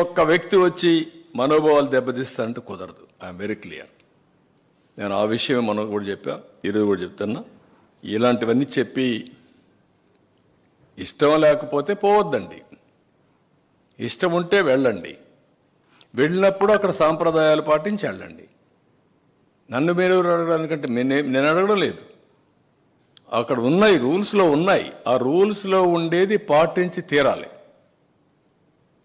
ఒక్క వ్యక్తి వచ్చి మనోభావాలు దెబ్బతీస్తారంటే కుదరదు. I'm very clear. నేను ఆ విషయం మనం కూడా చెప్పా, ఈరోజు కూడా చెప్తున్నా. ఇలాంటివన్నీ చెప్పి ఇష్టం లేకపోతే పోవద్దండి, ఇష్టం ఉంటే వెళ్ళండి. వెళ్ళినప్పుడు అక్కడ సాంప్రదాయాలు పాటించి వెళ్ళండి. నన్ను మీరు అడగడానికంటే నేను అడగడం లేదు. అక్కడ ఉన్నాయి, రూల్స్లో ఉన్నాయి. ఆ రూల్స్లో ఉండేది పాటించి తీరాలి.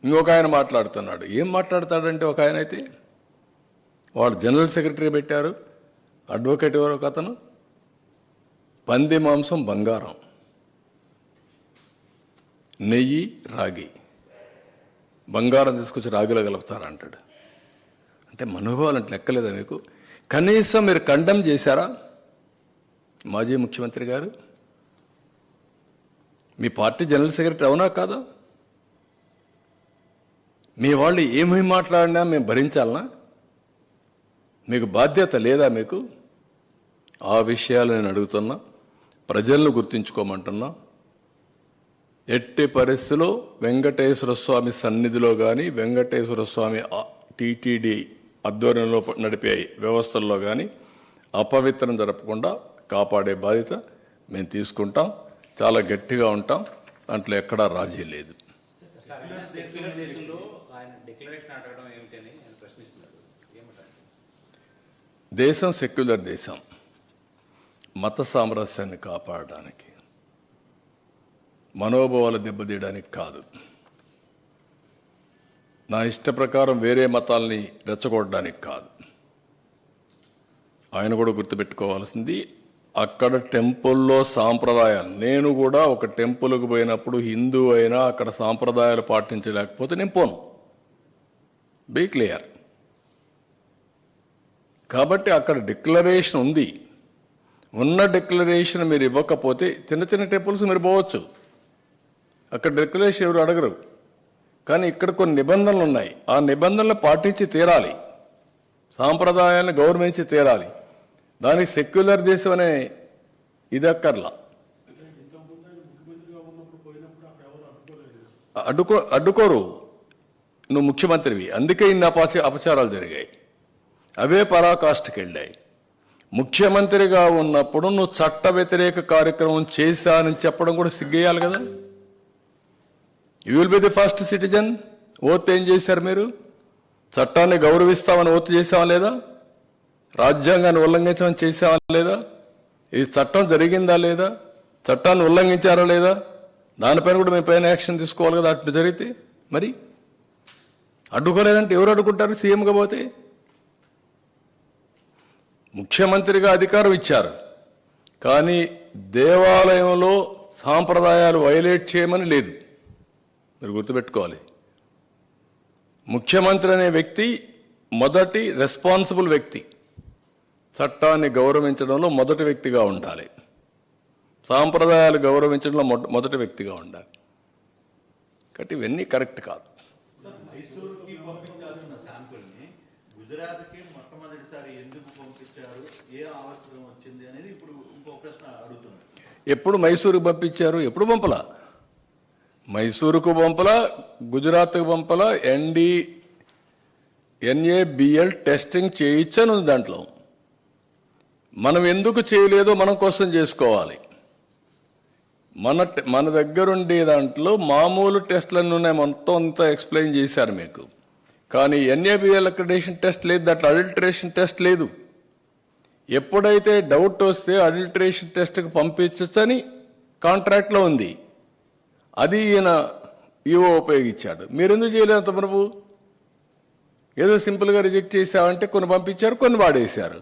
ఇంకొక ఆయన మాట్లాడుతున్నాడు. ఏం మాట్లాడతాడంటే, ఒక ఆయన అయితే వాడు జనరల్ సెక్రటరీ పెట్టారు, అడ్వకేట్ ఎవరో ఒక అతను, పంది మాంసం బంగారం, నెయ్యి రాగి, బంగారం తీసుకొచ్చి రాగిలో కలుపుతారంటాడు. అంటే మనోభావాలు అంటే లెక్కలేదా మీకు? కనీసం మీరు కండెమ్ చేశారా? మాజీ ముఖ్యమంత్రి గారు, మీ పార్టీ జనరల్ సెక్రటరీ అవునా కాదా? మీ వాళ్ళు ఏమేమి మాట్లాడినా మేము భరించాలనా? మీకు బాధ్యత లేదా? మీకు ఆ విషయాలు నేను అడుగుతున్నా. ప్రజలను గుర్తించుకోమంటున్నా. ఎట్టి పరిస్థితిలో వెంకటేశ్వర స్వామి సన్నిధిలో కానీ, వెంకటేశ్వర స్వామి టీటీడీ ఆధ్వర్యంలో నడిపే వ్యవస్థల్లో కానీ అపవిత్రం జరపకుండా కాపాడే బాధ్యత మేము తీసుకుంటాం. చాలా గట్టిగా ఉంటాం. దాంట్లో ఎక్కడా రాజీ లేదు. దేశం సెక్యులర్ దేశం. మత సామరస్యాన్ని కాపాడడానికి, మనోభావాలు దెబ్బతీయడానికి కాదు. నా ఇష్ట ప్రకారం వేరే మతాల్ని రెచ్చగొట్టడానికి కాదు. ఆయన కూడా గుర్తుపెట్టుకోవాల్సింది, అక్కడ టెంపుల్లో సాంప్రదాయాలు, నేను కూడా ఒక టెంపుల్కి పోయినప్పుడు హిందూ అయినా అక్కడ సాంప్రదాయాలు పాటించలేకపోతే నేను పోను. Be clear. కాబట్టి అక్కడ డిక్లరేషన్ ఉంది. ఉన్న డిక్లరేషన్ మీరు ఇవ్వకపోతే చిన్న చిన్న టెంపుల్స్ మీరు పోవచ్చు, అక్కడ డిక్లరేషన్ ఎవరు అడగరు. కానీ ఇక్కడ కొన్ని నిబంధనలు ఉన్నాయి. ఆ నిబంధనలు పాటించి తీరాలి, సాంప్రదాయాన్ని గౌరవించి తీరాలి. దానికి సెక్యులర్ దేశం అనే ఇది అక్కర్లా. అడ్డుకోరు. నువ్వు ముఖ్యమంత్రివి, అందుకే ఇన్ని అపచారాలు జరిగాయి. అవే పరాకాష్ఠకి వెళ్ళాయి. ముఖ్యమంత్రిగా ఉన్నప్పుడు నువ్వు చట్ట వ్యతిరేక కార్యక్రమం చేశానని చెప్పడం కూడా సిగ్గేయాలి కదా. You will be the first citizen. Oath ఏం చేశారు మీరు? చట్టాన్ని గౌరవిస్తామని ఓత్ చేసావా లేదా? రాజ్యాంగాన్ని ఉల్లంఘించమని చేసావా లేదా? ఈ చట్టం జరిగిందా లేదా? చట్టాన్ని ఉల్లంఘించారా లేదా? దానిపైన కూడా మీ పైన యాక్షన్ తీసుకోవాలి కదా. అట్లు జరిగితే మరి అడ్డుకోలేదంటే ఎవరు అడ్డుకుంటారు? సీఎంగా పోతే ముఖ్యమంత్రిగా అధికారం ఇచ్చారు, కానీ దేవాలయంలో సాంప్రదాయాలు వైలేట్ చేయమని లేదు. మీరు గుర్తుపెట్టుకోవాలి. ముఖ్యమంత్రి అనే వ్యక్తి మొదటి రెస్పాన్సిబుల్ వ్యక్తి. చట్టాన్ని గౌరవించడంలో మొదటి వ్యక్తిగా ఉండాలి, సాంప్రదాయాలు గౌరవించడంలో మొదటి వ్యక్తిగా ఉండాలి. కాబట్టి ఇవన్నీ కరెక్ట్ కాదు. మైసూరుకి పంపించాల్సిన శాంపుల్ని గుజరాత్కి మొట్టమొదటిసారి ఎందుకు పంపించారు, ఏ అవసరం వచ్చింది అనేది ఇప్పుడు ఇంకో ప్రశ్న అడుగుతున్నారు. ఎప్పుడు మైసూరుకు పంపించారు? ఎప్పుడు పంపలా. మైసూరుకు పంపలా, గుజరాత్కు పంపలా. NABL టెస్టింగ్ చేయించను దాంట్లో. మనం ఎందుకు చేయలేదో మనం కోసం చేసుకోవాలి. మన దగ్గరుండే దాంట్లో మామూలు టెస్టులన్నీ ఉన్నాయి, మొత్తం అంతా ఎక్స్ప్లెయిన్ చేశారు మీకు. కానీ NABL అక్రిడేషన్ టెస్ట్ లేదు, దాంట్లో అడల్టరేషన్ టెస్ట్ లేదు. ఎప్పుడైతే డౌట్ వస్తే అడల్టరేషన్ టెస్ట్కి పంపించని కాంట్రాక్ట్లో ఉంది, అది ఈయన ఈవో ఉపయోగించాడు. మీరెందుకు చేయలేదు ప్రభు? ఏదో సింపుల్గా రిజెక్ట్ చేశామంటే కొన్ని పంపించారు, కొన్ని వాడేశారు.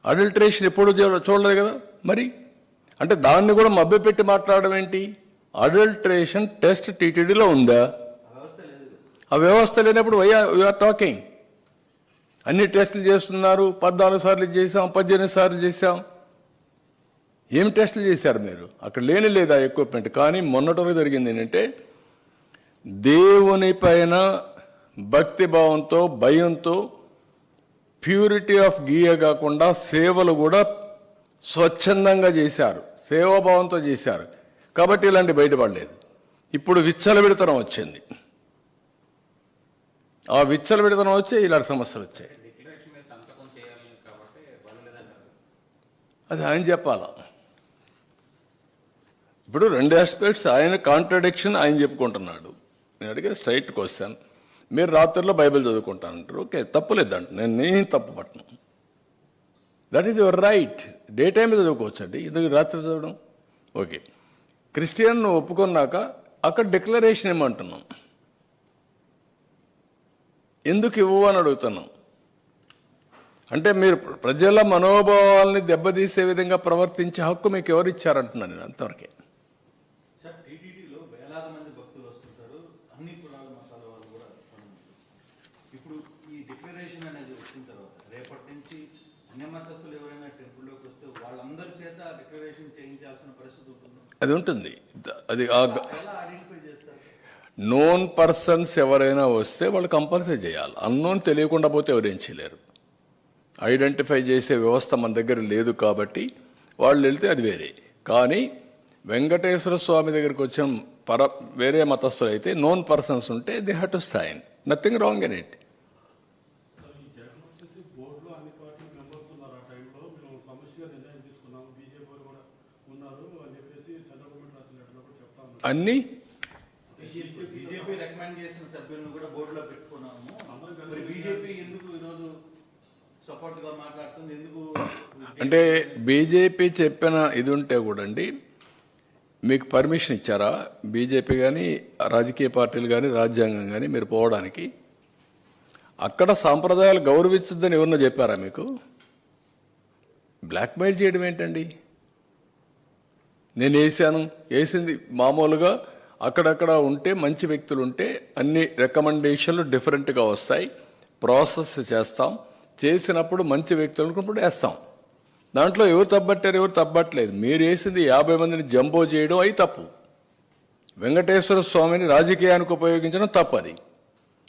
అడల్టరేషన్ ఎప్పుడు చూడలేదు కదా. మరి అంటే దాన్ని కూడా మభ్యపెట్టి మాట్లాడడం ఏంటి? అడల్టరేషన్ టెస్ట్ టీటీడీలో ఉందా? ఆ వ్యవస్థ లేనప్పుడు వీఆర్ టాకింగ్. అన్ని టెస్టులు చేస్తున్నారు. 14 సార్లు చేశాం, 18 సార్లు చేశాం. ఏం టెస్టులు చేశారు మీరు? అక్కడ లేదా ఎక్విప్మెంట్. కానీ మొన్నటి జరిగింది ఏంటంటే, దేవుని పైన భక్తి భావంతో, భయంతో, ప్యూరిటీ ఆఫ్ గీయ కాకుండా సేవలు కూడా స్వచ్ఛందంగా చేశారు, సేవాభావంతో చేశారు. కాబట్టి ఇలాంటి బయటపడలేదు. ఇప్పుడు విచ్చలవిడతనం వచ్చింది. ఆ విచ్చలవిడతనం వచ్చే ఇలాంటి సమస్యలు వచ్చాయి. డిక్లరేషన్ మీద సంతకం చేయాలి కాబట్టి పర్వాలేదంటారు. అది ఆయన చెప్పాలా. ఇప్పుడు రెండు ఆస్పెక్ట్స్, ఆయన కాంట్రడిక్షన్ ఆయన చెప్పుకుంటున్నాడు. నేను అడిగే స్ట్రైట్ క్వశ్చన్, మీరు రాత్రిలో బైబిల్ చదువుకుంటానంటారు, ఓకే తప్పులేదు అంట, నేను తప్పు పట్టను. That is your right. Day time చదువుకోవచ్చండి, ఇది రాత్రి చదవడం ఓకే. క్రిస్టియన్ ఒప్పుకున్నాక అక్కడ డిక్లరేషన్ ఏమంటున్నాం, ఎందుకు ఇవ్వు అని అడుగుతున్నాం. అంటే మీరు ప్రజల మనోభావాల్ని దెబ్బతీసే విధంగా ప్రవర్తించే హక్కు మీకు ఎవరు ఇచ్చారంటున్నాను నేను అంతవరకే. సార్ టీటీడీలో వేలాది మంది భక్తులు వస్తుంటారు, అన్ని కులాల మతాల వాళ్ళు కూడా ఉంటారు. ఇప్పుడు ఈ డిక్లరేషన్ అనేది వచ్చిన తర్వాత రేపటి నుంచి అన్య మతస్థులు ఎవరైనా టెంపుల్లోకి వస్తే వాళ్ళందరి చేత డిక్లరేషన్ చేయించాల్సిన పరిస్థితి ఉంటుంది. అది ఉంటుంది. అది ఎలా ఐడెంటిఫై చేస్తారు? నోన్ పర్సన్స్ ఎవరైనా వస్తే వాళ్ళు కంపల్సరీ చేయాలి. అన్నోన్ తెలియకుండా పోతే ఎవరేం చేయలేరు. ఐడెంటిఫై చేసే వ్యవస్థ మన దగ్గర లేదు కాబట్టి వాళ్ళు వెళ్తే అది వేరే. కానీ వెంకటేశ్వర స్వామి దగ్గరికి వచ్చిన వేరే మతస్థులు అయితే నోన్ పర్సన్స్ ఉంటే they have to sign, nothing wrong in it. బోర్డులో అన్ని పార్టీ మెంబర్స్ ఉన్నారు. ఆ టైంలో మేము సమస్యగా నిర్ణయం తీసుకున్నాము, బీజేపీ వాళ్ళు కూడా ఉన్నారు అని చెప్పేసి సెంట్రల్ గవర్నమెంట్ రాసిన లెటర్లో కూడా చెప్తా ఉన్నారు. అన్నీ బీజేపీ రికమెండ్ చేసిన సభ్యులను కూడా బోర్డులో పెట్టుకున్నాము. మరి బీజేపీ ఎందుకు ఈరోజు సపోర్ట్ గా మాట్లాడుతుంది? ఎందుకు అంటే బీజేపీ చెప్పిన ఇది ఉంటే కూడా అండి, మీకు పర్మిషన్ ఇచ్చారా బీజేపీ కానీ రాజకీయ పార్టీలు కానీ రాజ్యాంగం కానీ మీరు పోవడానికి? అక్కడ సాంప్రదాయాలు గౌరవించొద్దని ఎవరన్నా చెప్పారా మీకు? బ్లాక్మెయిల్ చేయడం ఏంటండి? నేను వేసింది మామూలుగా అక్కడక్కడ ఉంటే మంచి వ్యక్తులు ఉంటే అన్ని రికమెండేషన్లు డిఫరెంట్గా వస్తాయి, ప్రాసెస్ చేస్తాం, చేసినప్పుడు మంచి వ్యక్తులు వేస్తాం. దాంట్లో ఎవరు తప్పట్టారు, ఎవరు తప్పట్లేదు. మీరు వేసింది 50 మందిని జంబో చేయడం అయి తప్పు. వెంకటేశ్వర స్వామిని రాజకీయానికి ఉపయోగించడం తప్పు, అది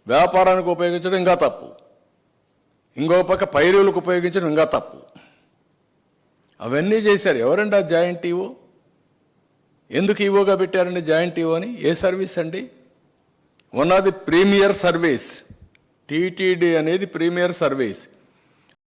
వ్యాపారానికి ఉపయోగించడం ఇంకా తప్పు, ఇంకో పక్క పైరువులకు ఉపయోగించడం ఇంకా తప్పు. అవన్నీ చేశారు. ఎవరండి ఆ జాయింట్ ఈవో? ఎందుకు ఈవోగా పెట్టారండి జాయింట్ ఈవో అని? ఏ సర్వీస్ అండి? One of the premier service. TTD అనేది ప్రీమియర్ సర్వీస్.